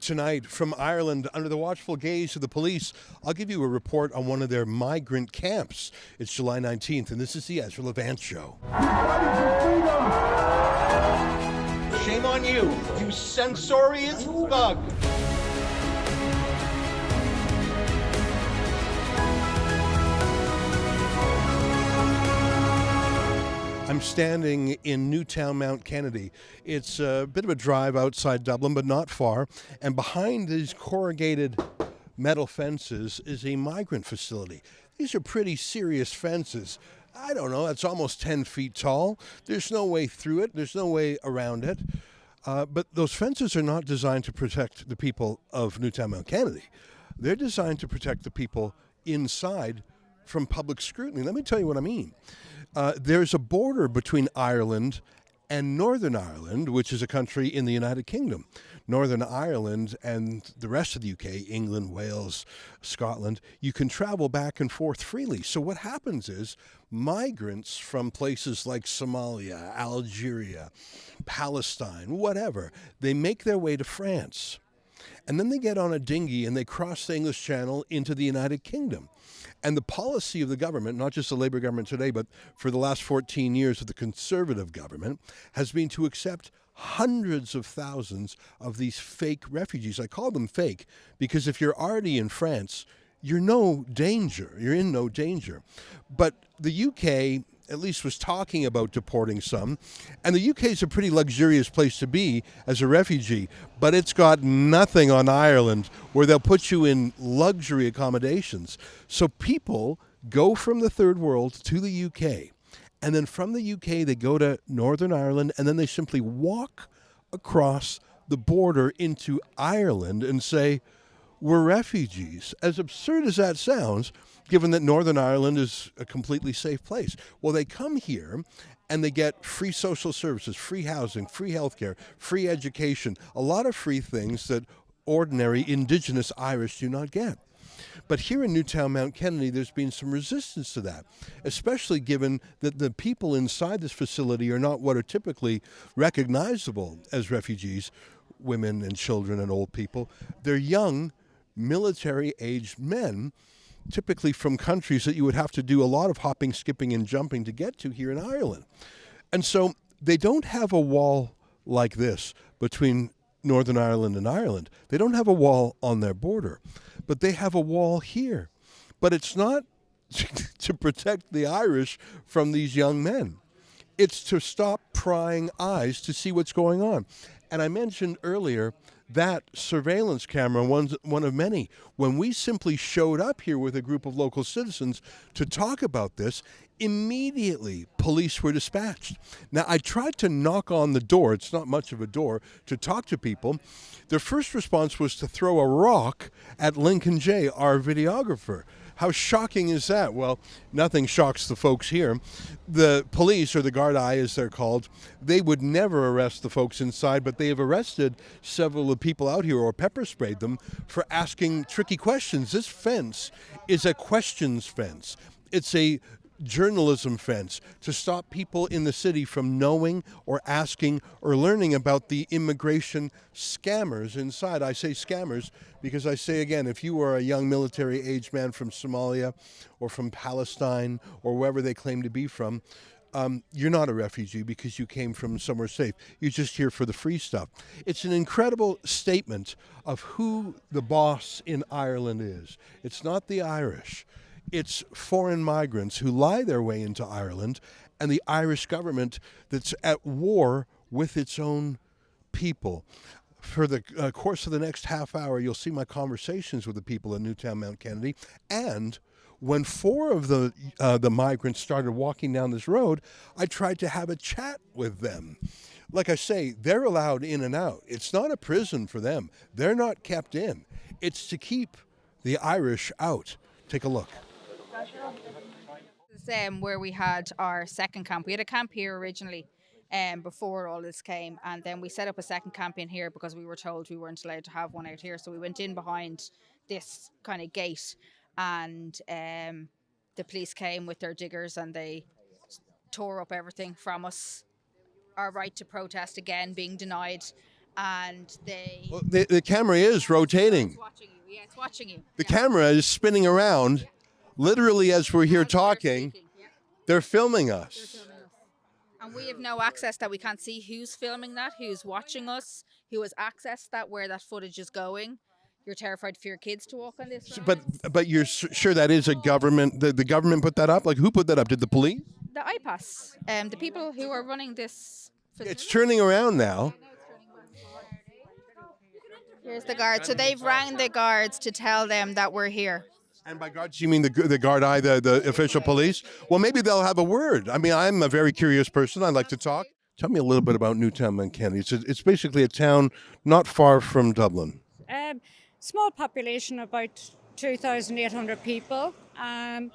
Tonight, from Ireland, under the watchful gaze of the police, I'll give you a report on one of their migrant camps. It's July 19th, and this is the Ezra Levant Show. Shame on you, you censorious thug! I'm standing in Newtownmountkennedy. It's a bit of a drive outside Dublin, but not far. And behind these corrugated metal fences is a migrant facility. These are pretty serious fences. I don't know, it's almost 10 feet tall. There's no way through it. There's no way around it. But those fences are not designed to protect the people of Newtownmountkennedy. They're designed to protect the people inside from public scrutiny. Let me tell you what I mean. There's a border between Ireland and Northern Ireland, which is a country in the United Kingdom. Northern Ireland and the rest of the UK, England, Wales, Scotland, you can travel back and forth freely. So what happens is migrants from places like Somalia, Algeria, Palestine, whatever, they make their way to France. And then they get on a dinghy and they cross the English Channel into the United Kingdom. And the policy of the government, not just the Labour government today, but for the last 14 years of the Conservative government, has been to accept hundreds of thousands of these fake refugees. I call them fake because if you're already in France, you're in no danger. But the UK at least was talking about deporting some. And the UK is a pretty luxurious place to be as a refugee, but it's got nothing on Ireland where they'll put you in luxury accommodations. So people go from the third world to the UK, and then from the UK they go to Northern Ireland, and then they simply walk across the border into Ireland and say, we're refugees. As absurd as that sounds, given that Northern Ireland is a completely safe place. Well, they come here and they get free social services, free housing, free healthcare, free education, a lot of free things that ordinary Indigenous Irish do not get. But here in Newtownmountkennedy, there's been some resistance to that, especially given that the people inside this facility are not what are typically recognizable as refugees, women and children and old people. They're young, military-aged men, typically from countries that you would have to do a lot of hopping, skipping, and jumping to get to here in Ireland. And so they don't have a wall like this between Northern Ireland and Ireland. They don't have a wall on their border, but they have a wall here. But it's not to protect the Irish from these young men. It's to stop prying eyes to see what's going on. And I mentioned earlier that surveillance camera, one of many, when we simply showed up here with a group of local citizens to talk about this, immediately police were dispatched. Now, I tried to knock on the door, it's not much of a door, to talk to people. Their first response was to throw a rock at Lincoln J., our videographer. How shocking is that? Well, nothing shocks the folks here. The police, or the Gardaí as they're called, they would never arrest the folks inside, but they have arrested several of the people out here, or pepper sprayed them, for asking tricky questions. This fence is a questions fence. It's a journalism fence to stop people in the city from knowing or asking or learning about the immigration scammers inside. I say scammers because I say again, if you are a young military-aged man from Somalia or from Palestine or wherever they claim to be from, you're not a refugee because you came from somewhere safe. You're just here for the free stuff. It's an incredible statement of who the boss in Ireland is. It's not the Irish. It's foreign migrants who lie their way into Ireland, and the Irish government that's at war with its own people. For the course of the next half hour, you'll see my conversations with the people in Newtownmountkennedy. And when four of the migrants started walking down this road, I tried to have a chat with them. Like I say, they're allowed in and out. It's not a prison for them. They're not kept in. It's to keep the Irish out. Take a look. This is where we had our second camp. We had a camp here originally before all this came, and then we set up a second camp in here because we were told we weren't allowed to have one out here. So we went in behind this kind of gate, and the police came with their diggers and they tore up everything from us. Our right to protest again being denied. and they. Well, the camera is rotating. It's watching you. Yeah, it's watching you. The camera is spinning around. Literally, as we're here talking, they're filming us. And we have no access that we can't see who's filming that, who's watching us, who has access that where that footage is going. You're terrified for your kids to walk on this. But you're sure that is a government? The government put that up? Like, who put that up? Did the police? The iPass. The people who are running this. It's turning around now. Here's the guard. So they've rang the guards to tell them that we're here. And by guards, you mean the guard eye, the official police? Well, maybe they'll have a word. I mean, I'm a very curious person. I like to talk. Tell me a little bit about Newtownmountkennedy. It's basically a town not far from Dublin. Small population, about 2,800 people. And,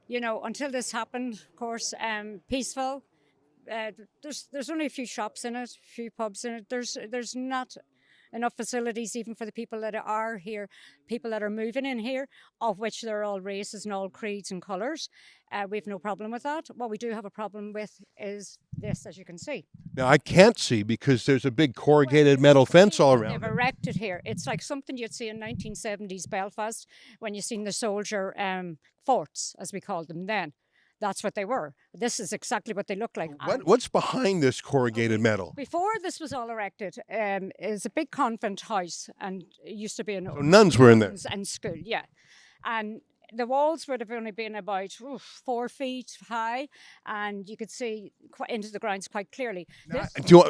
you know, until this happened, of course, peaceful. There's only a few shops in it, a few pubs in it. There's not enough facilities even for the people that are here, people that are moving in here, of which they're all races and all creeds and colours. We've no problem with that. What we do have a problem with is this, as you can see. Now, I can't see because there's a big corrugated metal fence all around. They've erected here. It's like something you'd see in 1970s Belfast when you seen the soldier forts, as we called them then. That's what they were. This is exactly what they look like. What's behind this corrugated metal? Before this was all erected, is a big convent house, and it used to be an So nuns were in there. And school, yeah. And the walls would have only been about 4 feet high, and you could see into the grounds quite clearly.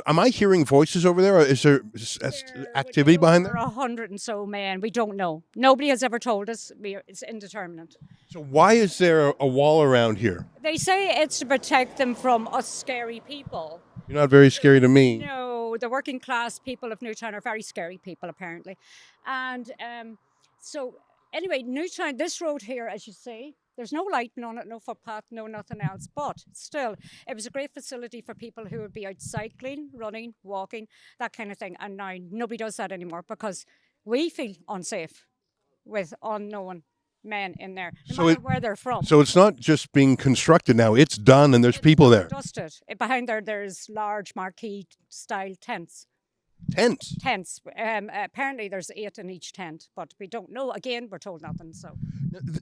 Am I hearing voices over there, or is there activity behind there? there? 100 and so men. We don't know. Nobody has ever told us. It's indeterminate. So why is there a wall around here? They say it's to protect them from us scary people. You're not very scary to me. No, the working class people of Newtown are very scary people, apparently. And so, anyway, Newtown, this road here, as you see, there's no lighting on it, no footpath, no nothing else. But still, it was a great facility for people who would be out cycling, running, walking, that kind of thing. And now nobody does that anymore because we feel unsafe with unknown men in there, no matter where they're from. So it's not just being constructed now, it's done and there's people there. Dusted. Behind there's large marquee-style tents. Tents? Tents. Apparently there's 8 in each tent, but we don't know. Again, we're told nothing. So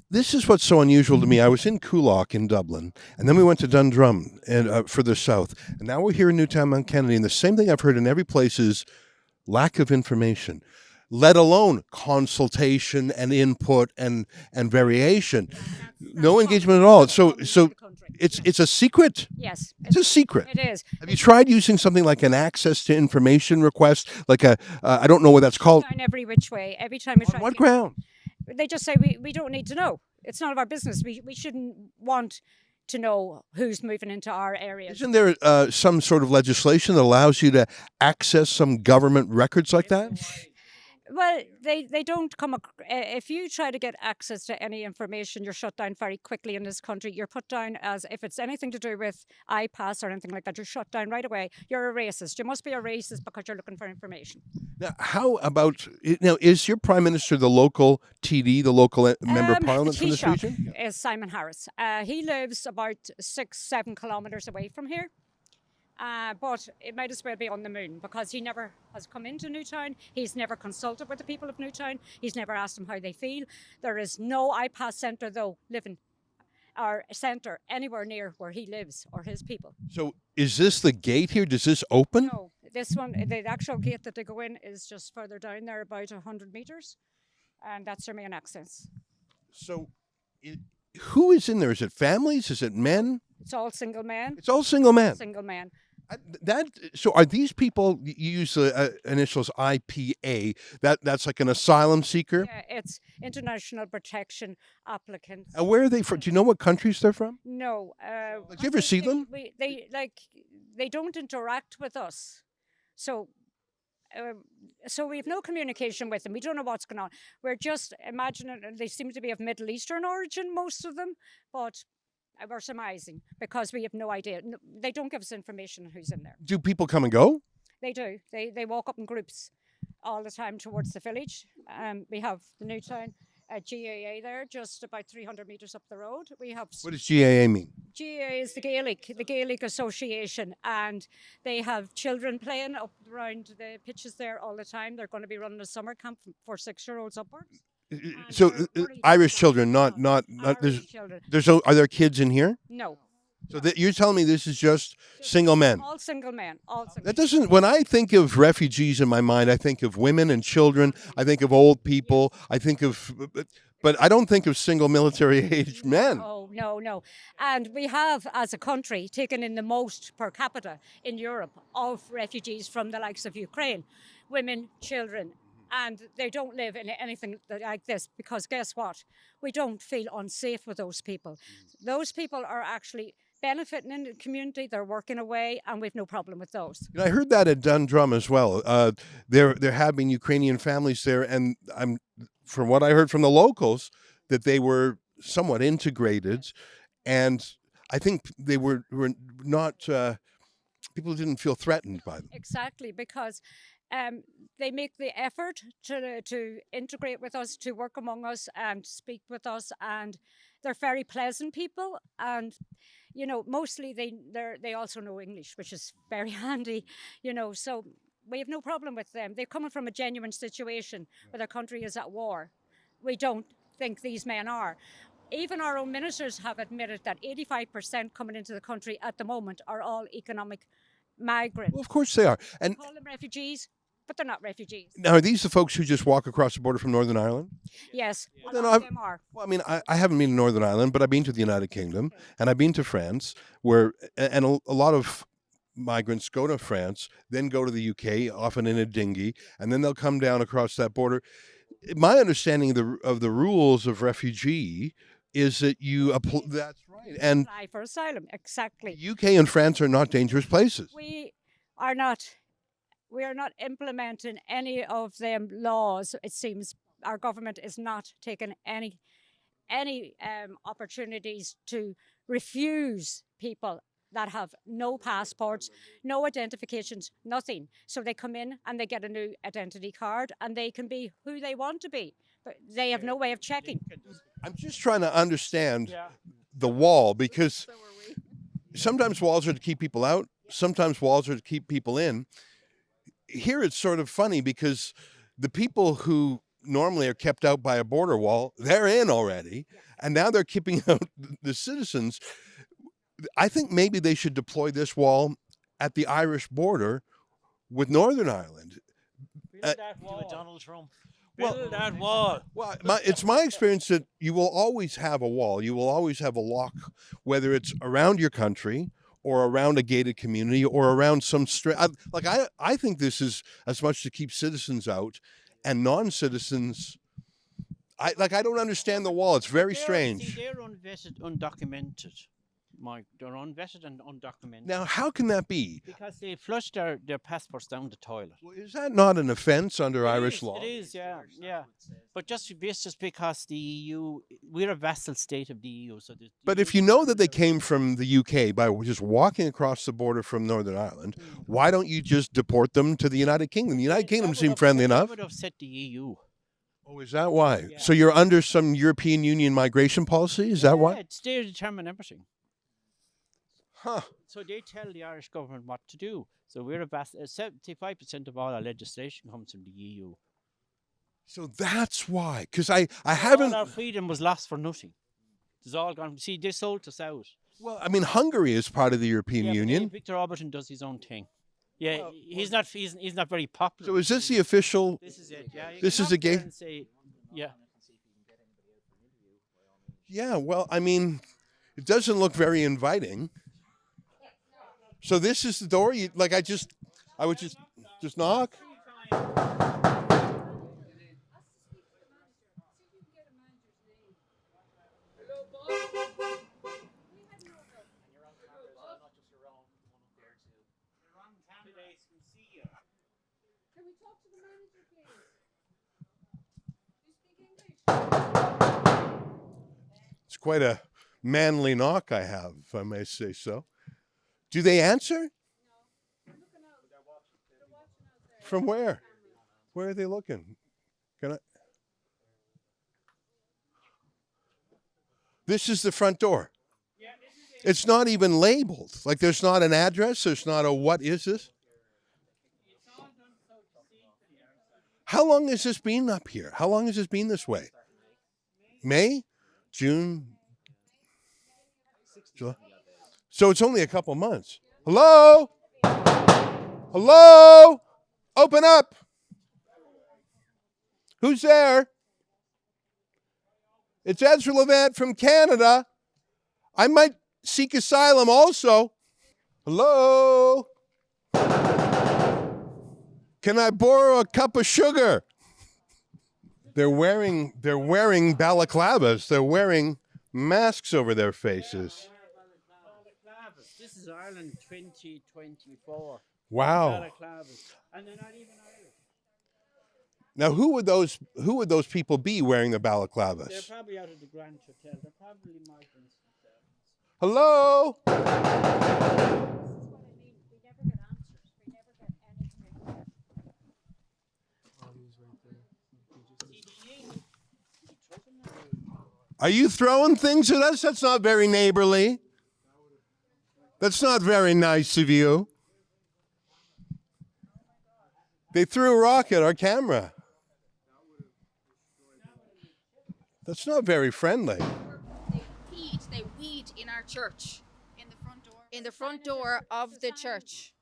this is what's so unusual to me. I was in Coolock in Dublin, and then we went to Dundrum and further south, and now we're here in Newtownmountkennedy, and the same thing I've heard in every place is lack of information, let alone consultation and input and variation. No engagement at all. So it's a secret. Yes, it's a secret. It is. Have you tried using something like an access to information request, like a I don't know what that's called? Down every which way. Every time we try. On what ground? They just say we don't need to know. It's none of our business. We shouldn't want to know who's moving into our area. Isn't there some sort of legislation that allows you to access some government records like that? Well, they don't come. If you try to get access to any information, you're shut down very quickly in this country. You're put down as if it's anything to do with iPass or anything like that. You're shut down right away. You're a racist. You must be a racist because you're looking for information. Now, how about now? Is your Prime Minister the local TD, the local member of Parliament from this region? Is Simon Harris. He lives about 6-7 kilometres away from here. But it might as well be on the moon because he never has come into Newtown. He's never consulted with the people of Newtown. He's never asked them how they feel. There is no iPass centre, though, or centre anywhere near where he lives or his people. So is this the gate here? Does this open? No, this one, the actual gate that they go in is just further down there, about 100 metres. And that's their main access. So who is in there? Is it families? Is it men? It's all single men. It's all single men. Single men. So are these people, you use the initials IPA, that's like an asylum seeker? Yeah, it's international protection applicants. And where are they from? Do you know what countries they're from? No. Do you ever see them? They don't interact with us. So we have no communication with them. We don't know what's going on. We're just imagining, they seem to be of Middle Eastern origin, most of them, but we're surmising because we have no idea. No, they don't give us information on who's in there. Do people come and go? They do. They walk up in groups all the time towards the village. We have the Newtown a GAA there, just about 300 metres up the road. We have What does GAA mean? GAA is the Gaelic Association, and they have children playing up around the pitches there all the time. They're going to be running a summer camp for 6-year-olds upwards. So they're Irish children, not Irish children. are there kids in here? No. So you're telling me this is just single men? All single men. All single. That doesn't. When I think of refugees in my mind, I think of women and children. I think of old people. I think of, but I don't think of single military-aged men. Oh, no. And we have, as a country, taken in the most per capita in Europe of refugees from the likes of Ukraine, women, children. And they don't live in anything like this because guess what? We don't feel unsafe with those people. Those people are actually benefiting in the community. They're working away, and we've no problem with those. I heard that at Dundrum as well. There have been Ukrainian families there, and from what I heard from the locals, that they were somewhat integrated, and I think they were not. People didn't feel threatened by them. Exactly, because they make the effort to integrate with us, to work among us, and speak with us, and they're very pleasant people, and mostly they also know English, which is very handy, so we have no problem with them. They're coming from a genuine situation where their country is at war. We don't think these men are. Even our own ministers have admitted that 85% coming into the country at the moment are all economic migrants. Well, of course they are. And we call them refugees, but they're not refugees. Now, are these the folks who just walk across the border from Northern Ireland? Yes, Well, a lot of them are. Well, I mean, I haven't been to Northern Ireland, but I've been to the United Kingdom, and I've been to France, and a lot of migrants go to France, then go to the UK, often in a dinghy, and then they'll come down across that border. My understanding of the rules of refugee is that you apply. That's right, and apply for asylum. Exactly. The UK and France are not dangerous places. We are not implementing any of them laws. It seems our government is not taking any opportunities to refuse people that have no passports, no identifications, nothing. So they come in and they get a new identity card and they can be who they want to be, but they have no way of checking. I'm just trying to understand the wall, because sometimes walls are to keep people out, sometimes walls are to keep people in. Here it's sort of funny because the people who normally are kept out by a border wall, they're in already, and now they're keeping out the citizens. I think maybe they should deploy this wall at the Irish border with Northern Ireland. Build that wall. Do a Donald Trump. Well, Build that wall. Well, it's my experience that you will always have a wall. You will always have a lock, whether it's around your country or around a gated community or around some street. I think this is as much to keep citizens out and non-citizens. I don't understand the wall. It's very strange. They're unvetted, undocumented. They're unvetted and undocumented. Now, how can that be? Because they flush their passports down the toilet. Well, is that not an offence under Irish law? It is, yeah. But just because the EU, we're a vassal state of the EU. But if you know that they came from the UK by just walking across the border from Northern Ireland, why don't you just deport them to the United Kingdom? The United Kingdom seemed friendly enough. That would upset the EU. Oh, is that why? Yeah. So you're under some European Union migration policy? Is that why? It's they determine everything. Huh. So they tell the Irish government what to do. So we're a vast 75% of all our legislation comes from the EU. So that's why, because I haven't. All our freedom was lost for nothing. It's all gone. See, they sold us out. Well, I mean, Hungary is part of the European Union. Viktor Orban does his own thing. Yeah, well, he's not very popular. So is this the official? This is it. Yeah. This is a gay. Yeah. Yeah. Well, I mean, it doesn't look very inviting. So this is the door. I would just knock. It's quite a manly knock I have, if I may say so. Do they answer? No. From where? Where are they looking? Can I? This is the front door. It's not even labeled. Like there's not an address. There's not a what is this? How long has this been up here? How long has this been this way? May? June? July? So it's only a couple months. Hello? Hello? Open up. Who's there? It's Ezra Levant from Canada. I might seek asylum also. Hello? Can I borrow a cup of sugar? They're wearing balaclavas. They're wearing masks over their faces. This is Ireland 2024. Wow. Balaclavas. And they're not even Irish. Now who would those people be wearing the They're balaclavas? probably out of the Grand Hotel. They're probably migrants themselves. Hello? This is what I mean. We never get answers. We never get anything. Are you throwing things at us? That's not very neighborly. That's not very nice of you. They threw a rock at our camera. That's not very friendly. They weed in our church. In the front door. In the front door of the church.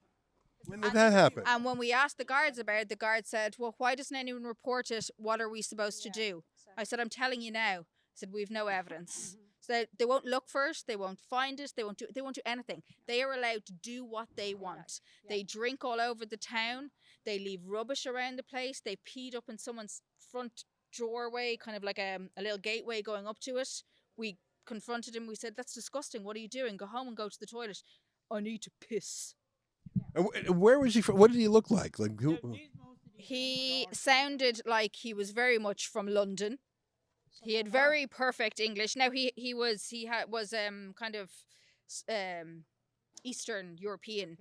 When did that happen? And when we asked the guards about it, the guard said, well, why doesn't anyone report it? What are we supposed to do? I said, I'm telling you now. I said, we've no evidence. So they won't look for it, they won't find it, they won't do anything. They are allowed to do what they want. They drink all over the town, they leave rubbish around the place, they peed up in someone's front doorway, kind of like a little gateway going up to it. We confronted him, we said, that's disgusting, what are you doing? Go home and go to the toilet. I need to piss. Where was he from? What did he look like? Like who? He sounded like he was very much from London. He had very perfect English. Now he was kind of Eastern European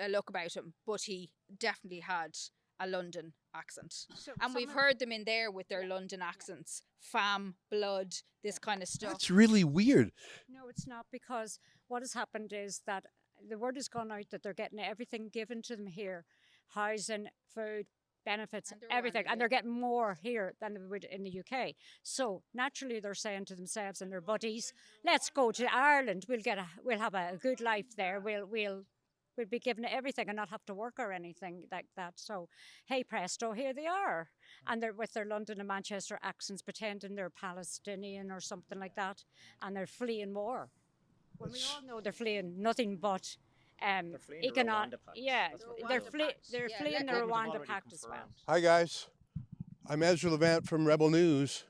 look about him, but he definitely had a London accent. And we've heard them in there with their London accents, fam, blood, this kind of stuff. That's really weird. No, it's not, because what has happened is that the word has gone out that they're getting everything given to them here, housing, food, benefits, everything, and they're getting more here than they would in the UK. So naturally, they're saying to themselves and their buddies, "Let's go to Ireland. We'll have a good life there. We'll be given everything and not have to work or anything like that." So, hey presto, here they are, and they're with their London and Manchester accents, pretending they're Palestinian or something like that, and they're fleeing war. Well, we all know they're fleeing nothing but economic. Yeah, they're fleeing the Rwanda Pact as well. Hi guys, I'm Ezra Levant from Rebel News.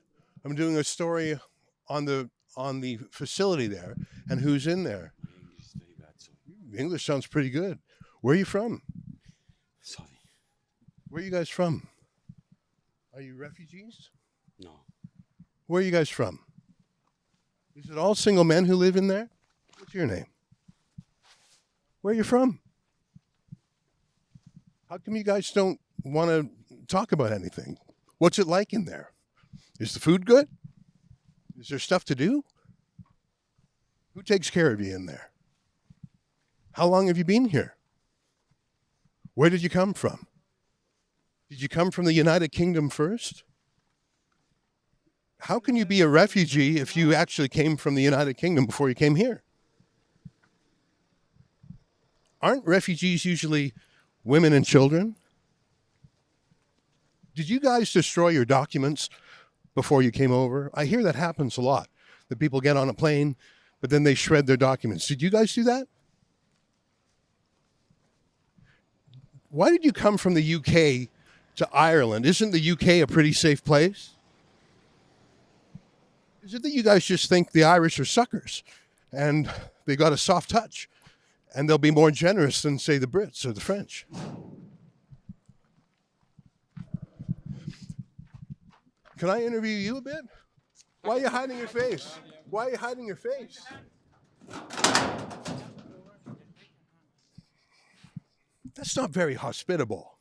I'm doing a story on the facility there and who's in there. English sounds pretty good. Where are you from? Sorry. Where are you guys from? Are you refugees? No. Where are you guys from? Is it all single men who live in there? What's your name? Where are you from? How come you guys don't want to talk about anything? What's it like in there? Is the food good? Is there stuff to do? Who takes care of you in there? How long have you been here? Where did you come from? Did you come from the United Kingdom first? How can you be a refugee if you actually came from the United Kingdom before you came here? Aren't refugees usually women and children? Did you guys destroy your documents before you came over? I hear that happens a lot, that people get on a plane, but then they shred their documents. Did you guys do that? Why did you come from the UK to Ireland? Isn't the UK a pretty safe place? Is it that you guys just think the Irish are suckers and they got a soft touch and they'll be more generous than, say, the Brits or the French? Can I interview you a bit? Why are you hiding your face? Why are you hiding your face? That's not very hospitable.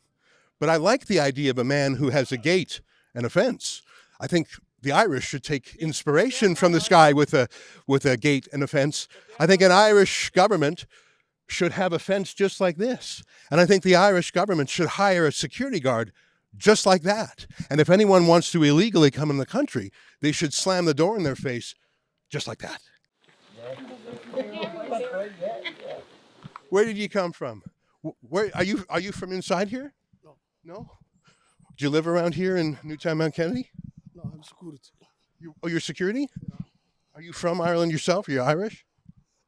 But I like the idea of a man who has a gate and a fence. I think the Irish should take inspiration from this guy with a gate and a fence. I think an Irish government should have a fence just like this. And I think the Irish government should hire a security guard just like that. And if anyone wants to illegally come in the country, they should slam the door in their face just like that. Where did you come from? Where are you? Are you from inside here? No. No? Do you live around here in Newtownmountkennedy? No, I'm security. You're security? Yeah. Are you from Ireland yourself? Are you Irish?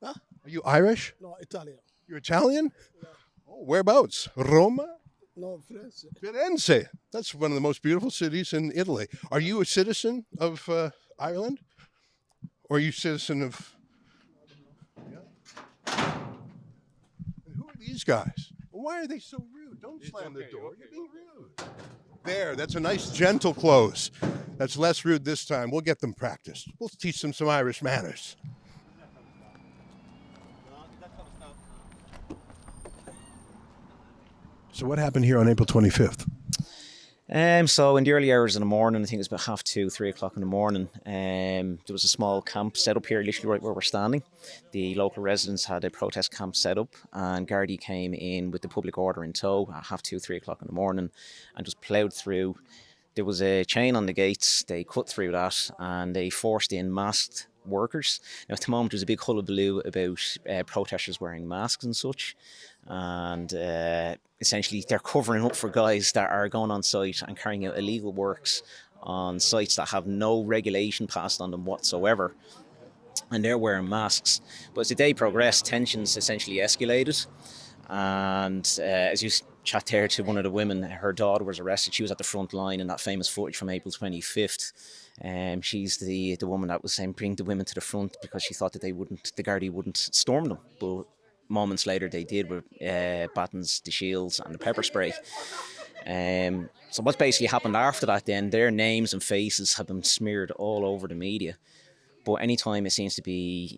Huh? Are you Irish? No, Italian. You're Italian? Yeah. Oh, whereabouts? Roma? No, French. Firenze. That's one of the most beautiful cities in Italy. Are you a citizen of Ireland? Or are you a citizen of... Yeah. And who are these guys? Why are they so rude? Don't slam the door. You're being rude. There, that's a nice gentle close. That's less rude this time. We'll get them practiced. We'll teach them some Irish manners. So what happened here on April 25th? So in the early hours in the morning, I think it was about 2:30, 3 o'clock in the morning, there was a small camp set up here, literally right where we're standing. The local residents had a protest camp set up, and Gardaí came in with the public order in tow at 2:30, 3 o'clock in the morning and just ploughed through. There was a chain on the gates, they cut through that and they forced in masked workers. Now at the moment there's a big hullabaloo about protesters wearing masks and such, and essentially they're covering up for guys that are going on site and carrying out illegal works on sites that have no regulation passed on them whatsoever, and they're wearing masks. But as the day progressed, tensions essentially escalated, and as you chat there to one of the women, her daughter was arrested. She was at the front line in that famous footage from April 25th. She's the woman that was saying bring the women to the front because she thought that the Gardaí wouldn't storm them, but moments later they did with batons, the shields and the pepper spray. So what's basically happened after that then, their names and faces have been smeared all over the media. But anytime it seems to be,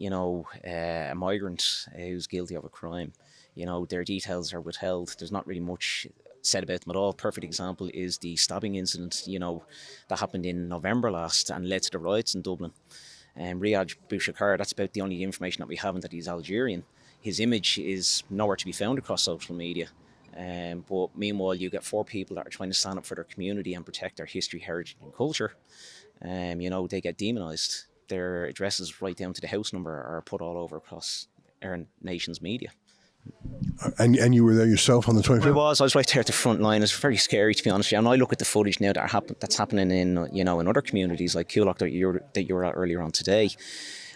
a migrant who's guilty of a crime, their details are withheld. There's not really much said about them at all. Perfect example is the stabbing incident, that happened in November last and led to the riots in Dublin. Riyad Bouchakar, that's about the only information that we have, and that he's Algerian. His image is nowhere to be found across social media. But meanwhile, you get 4 people that are trying to stand up for their community and protect their history, heritage and culture. They get demonised. Their addresses right down to the house number are put all over across our nation's media. And you were there yourself on the 25th? I was right there at the front line. It's very scary, to be honest. And I look at the footage now that's happening in in other communities like Coolock that you were at earlier on today,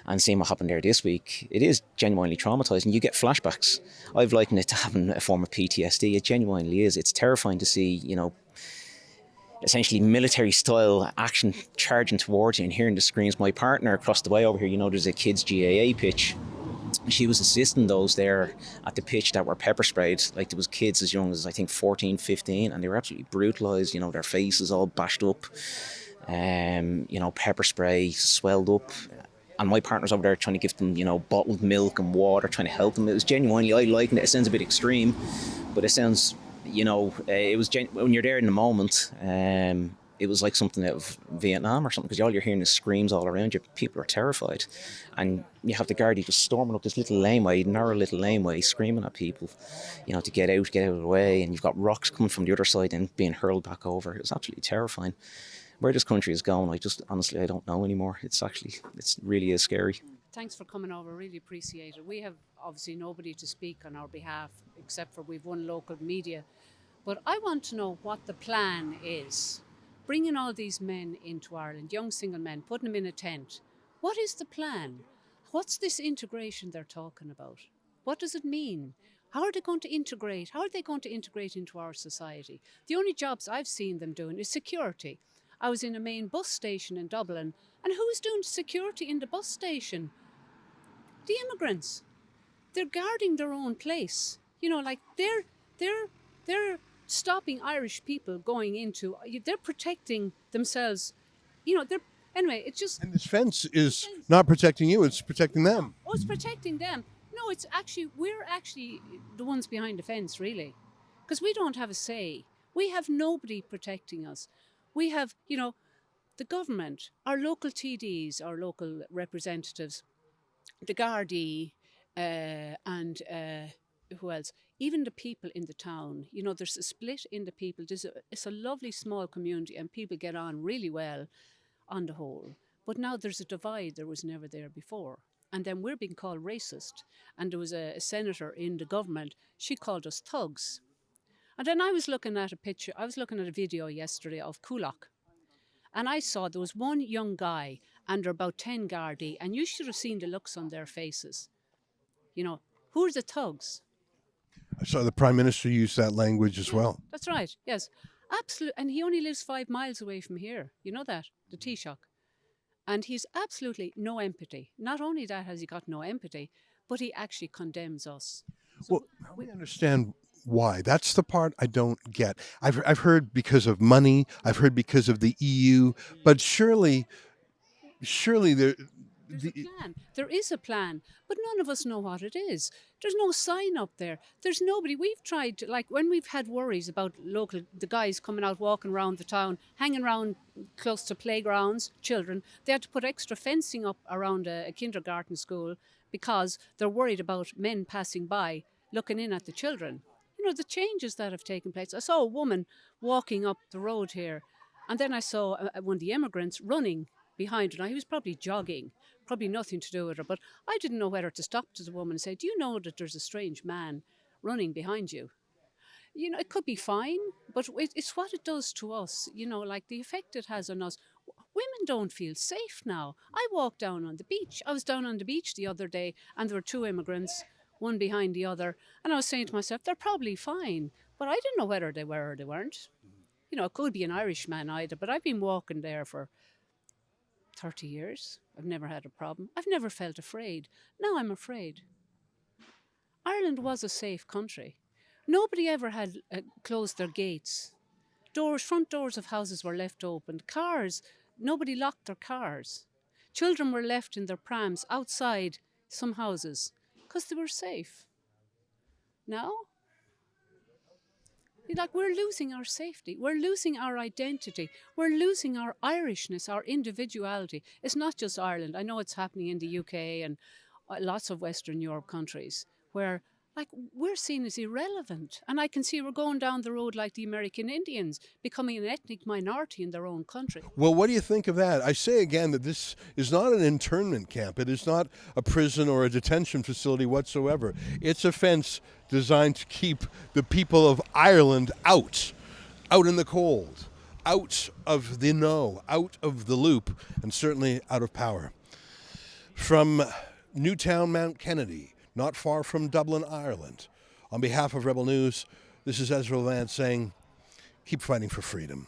and seeing what happened there this week. It is genuinely traumatising. You get flashbacks. I've likened it to having a form of PTSD. It genuinely is. It's terrifying to see, essentially military-style action charging towards you and hearing the screams. My partner across the way over here, there's a kids' GAA pitch. She was assisting those there at the pitch that were pepper sprayed. Like, there was kids as young as I think 14, 15, and they were absolutely brutalised. Their faces all bashed up, pepper spray swelled up. And my partner's over there trying to give them, bottled milk and water, trying to help them. It was genuinely, I liken it. It sounds a bit extreme, but it sounds, it was when you're there in the moment. It was like something out of Vietnam or something, because all you're hearing is screams all around you. People are terrified. And you have the Gardaí just storming up this narrow little laneway, screaming at people, to get out of the way. And you've got rocks coming from the other side and being hurled back over. It was absolutely terrifying. Where this country is going, honestly, I don't know anymore. It really is scary. Thanks for coming over, really appreciate it. We have obviously nobody to speak on our behalf, except for we've one local media. But I want to know what the plan is. Bringing all these men into Ireland, young single men, putting them in a tent. What is the plan? What's this integration they're talking about? What does it mean? How are they going to integrate? How are they going to integrate into our society? The only jobs I've seen them doing is security. I was in a main bus station in Dublin, and who's doing security in the bus station? The immigrants. They're guarding their own place. They're stopping Irish people going into. They're protecting themselves. Anyway, it's just. And this fence is not protecting you; it's protecting them. Oh, it's protecting them. No, we're actually the ones behind the fence, really, because we don't have a say. We have nobody protecting us. We have, the government, our local TDs, our local representatives, the Gardaí, and who else? Even the people in the town. You know, there's a split in the people. It's a lovely small community and people get on really well on the whole. But now there's a divide there was never there before. And then we're being called racist. And there was a senator in the government, she called us thugs. And then I was looking at a video yesterday of Coolock. And I saw there was one young guy and there were about 10 Gardaí, and you should have seen the looks on their faces. You know, who are the thugs? I saw the Prime Minister use that language as well. That's right, yes. Absolutely. And he only lives 5 miles away from here. You know that, the Taoiseach. And he's absolutely no empathy. Not only that has he got no empathy, but he actually condemns us. Well, we understand why. That's the part I don't get. I've heard because of money. I've heard because of the EU. But surely there. There's a plan. There is a plan, but none of us know what it is. There's no sign up there. There's nobody. We've tried, like when we've had worries about the guys coming out walking around the town, hanging around close to playgrounds, children, they had to put extra fencing up around a kindergarten school because they're worried about men passing by, looking in at the children. You know, the changes that have taken place. I saw a woman walking up the road here, and then I saw one of the immigrants running behind her. Now, he was probably jogging, probably nothing to do with her, but I didn't know whether to stop to the woman and say, do you know that there's a strange man running behind you? You know, it could be fine, but it's what it does to us, you know, like the effect it has on us. Women don't feel safe now. I walked down on the beach. I was down on the beach the other day and there were 2 immigrants, one behind the other, and I was saying to myself, they're probably fine, but I didn't know whether they were or they weren't. You know, it could be an Irishman either, but I've been walking there for 30 years. I've never had a problem. I've never felt afraid. Now I'm afraid. Ireland was a safe country. Nobody ever had closed their gates. Front doors of houses were left open. Cars, nobody locked their cars. Children were left in their prams outside some houses because they were safe. Now, like, we're losing our safety. We're losing our identity. We're losing our Irishness, our individuality. It's not just Ireland. I know it's happening in the UK and lots of Western Europe countries where, like, we're seen as irrelevant. And I can see we're going down the road like the American Indians, becoming an ethnic minority in their own country. Well, what do you think of that? I say again that this is not an internment camp. It is not a prison or a detention facility whatsoever. It's a fence designed to keep the people of Ireland out in the cold, out of the know, out of the loop, and certainly out of power. From Newtownmountkennedy, not far from Dublin, Ireland, on behalf of Rebel News, this is Ezra Levant saying, keep fighting for freedom.